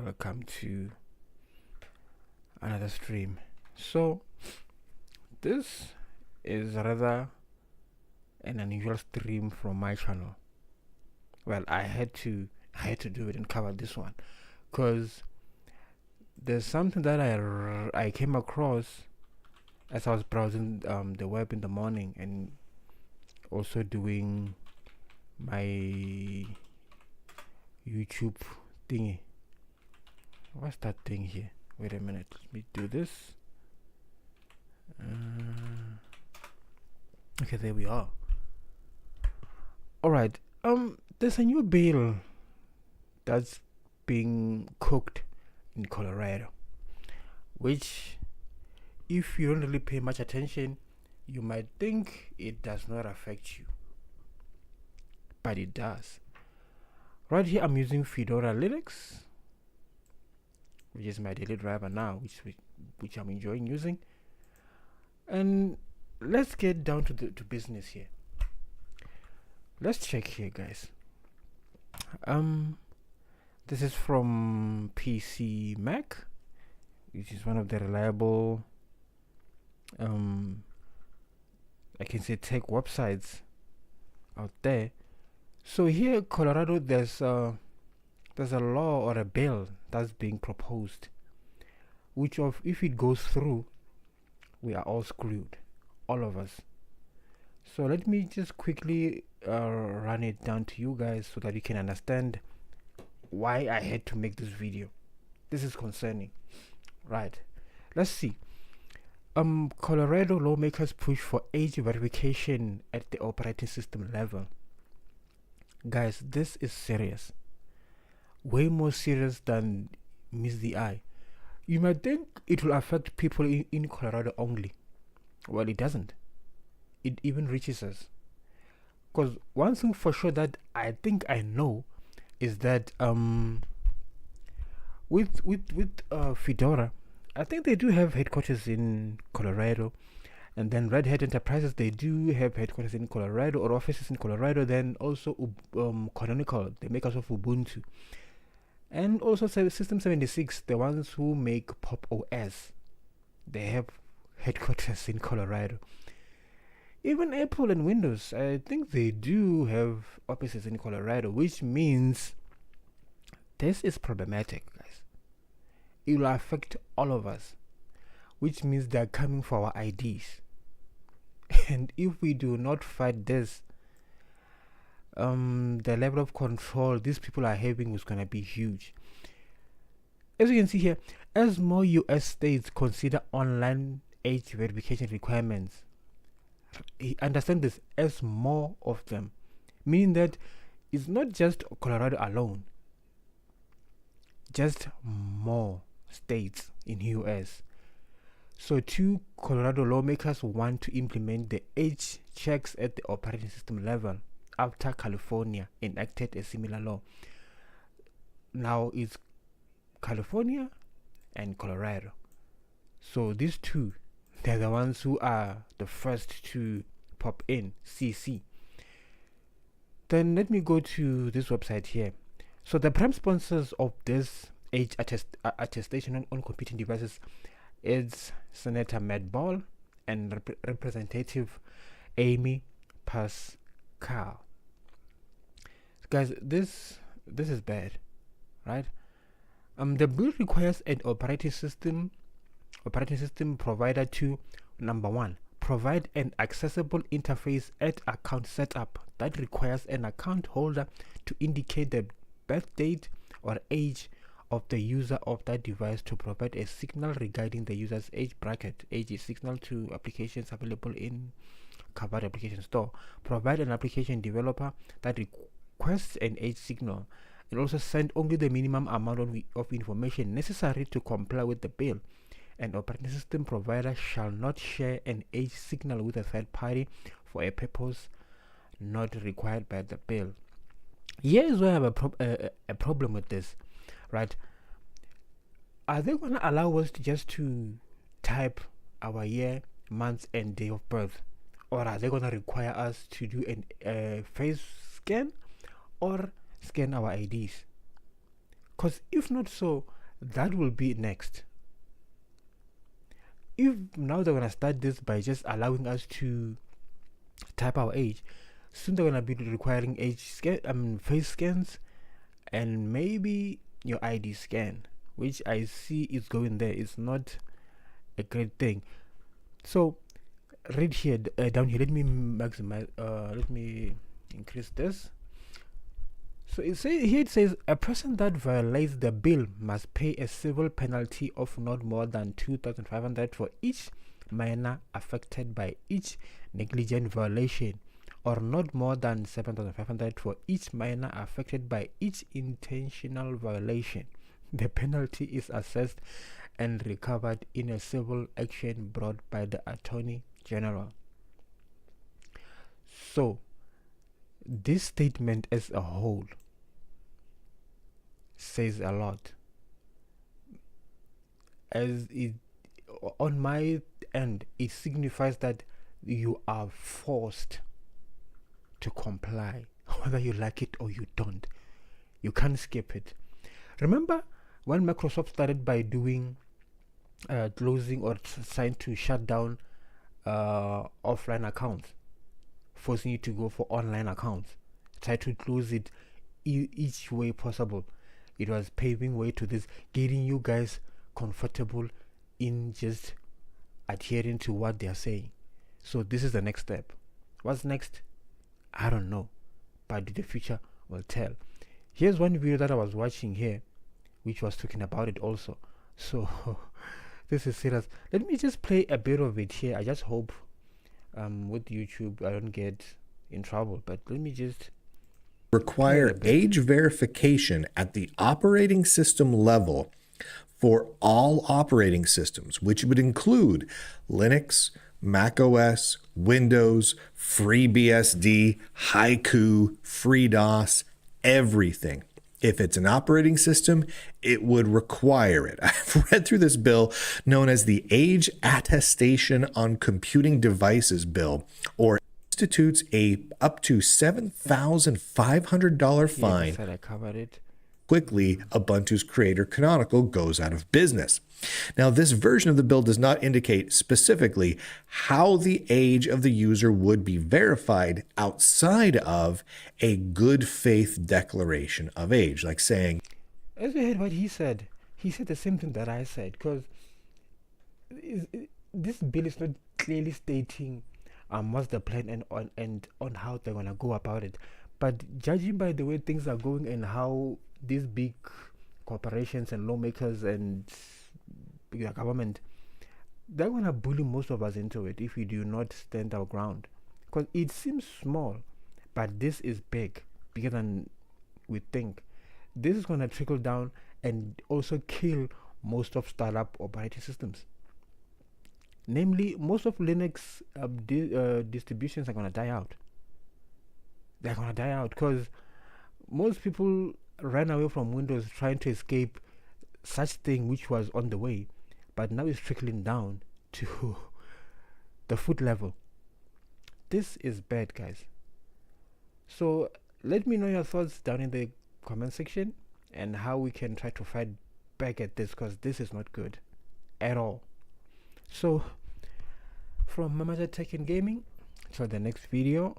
welcome to another stream. So this is rather an unusual stream from my channel. Well, I had to do it and cover this one because there's something that I came across as I was browsing the web in the morning and also doing my YouTube thingy. What's that thing here? Wait a minute, let me do this. Okay, there we are. Alright, there's a new bill that's being cooked in Colorado, which, if you don't really pay much attention, you might think it does not affect you, but it does. Right here I'm using Fedora Linux, which is my daily driver now, which I'm enjoying using. And let's get down to business here. Let's check here, guys. This is from PC Mac, which is one of the reliable I can say tech websites out there. So here Colorado, there's a law or a bill that's being proposed, which if it goes through, we are all screwed, all of us. So let me just quickly run it down to you guys so that you can understand why I had to make this video. This is concerning, right? Let's see. Colorado lawmakers push for age verification at the operating system level. Guys, this is serious. Way more serious than meets the eye. You might think it will affect people in Colorado only. Well, it doesn't. It even reaches us. Because one thing for sure that I think I know is that with Fedora, I think they do have headquarters in Colorado, and then Red Hat Enterprises, they do have headquarters in Colorado or offices in Colorado. Then also Canonical, the makers of Ubuntu, and also System 76, the ones who make Pop OS, they have headquarters in Colorado. Even Apple and Windows, I think they do have offices in Colorado, which means this is problematic, guys. It will affect all of us, which means they're coming for our IDs. And if we do not fight this, the level of control these people are having is going to be huge. As you can see here, as more US states consider online age verification requirements, understand this, as more of them, meaning that it's not just Colorado alone, just more states in US. So two Colorado lawmakers want to implement the age checks at the operating system level after California enacted a similar law. Now it's California and Colorado. So these two, they're the ones who are the first to pop in CC. Then let me go to this website here. So the prime sponsors of this age attestation on computing devices is Senator Matt Ball and Representative Amy Pascal. Guys, this is bad, right? The bill requires an operating system provider to, number one, provide an accessible interface at account setup that requires an account holder to indicate the birth date or age of the user of that device, to provide a signal regarding the user's age bracket. Age is signal to applications available in covered application store. Provide an application developer that requests an age signal, and also send only the minimum amount of information necessary to comply with the bill. An operating system provider shall not share an age signal with a third party for a purpose not required by the bill. Here is where I have a problem with this, right? Are they going to allow us to type our year, month, and day of birth, or are they going to require us to do a face scan or scan our IDs? Because if not so, that will be next. If now they're gonna start this by just allowing us to type our age, soon they're gonna be requiring face scans, and maybe your ID scan, which I see is going there. It's not a great thing. So right here, down here, let me maximize. Let me increase this. So it says a person that violates the bill must pay a civil penalty of not more than 2,500 for each minor affected by each negligent violation, or not more than 7,500 for each minor affected by each intentional violation. The penalty is assessed and recovered in a civil action brought by the Attorney General. So this statement as a whole says a lot, as it, on my end, it signifies that you are forced to comply, whether you like it or you don't. You can't skip it. Remember when Microsoft started by doing closing or trying to shut down offline accounts, forcing you to go for online accounts, try to close it each way possible. It was paving way to this, getting you guys comfortable in just adhering to what they are saying. So this is the next step. What's next? I don't know, but the future will tell. Here's one video that I was watching here, which was talking about it also. So this is serious. Let me just play a bit of it here. I just hope with YouTube I don't get in trouble, but let me just require age verification at the operating system level for all operating systems, which would include Linux, Mac OS, Windows, FreeBSD, Haiku, FreeDOS, everything. If it's an operating system, it would require it. I've read through this bill known as the Age Attestation on Computing Devices Bill, or institutes a up to $7,500 fine. Yes, I covered it. Quickly, Ubuntu's creator Canonical goes out of business. Now, this version of the bill does not indicate specifically how the age of the user would be verified outside of a good faith declaration of age, like saying, as we heard what he said the same thing that I said, because this bill is not clearly stating what's the plan and on how they're gonna go about it. But judging by the way things are going and how these big corporations and lawmakers and the government, they're gonna bully most of us into it if we do not stand our ground. Because it seems small, but this is bigger than we think. This is gonna trickle down and also kill most of startup operating systems. Namely, most of Linux distributions are gonna die out. They're gonna die out because most people ran away from Windows trying to escape such thing which was on the way, but now it's trickling down to the foot level. This is bad, guys. So let me know your thoughts down in the comment section and how we can try to fight back at this, because this is not good at all. So from Mamaja Tech and Gaming, till the next video,